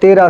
13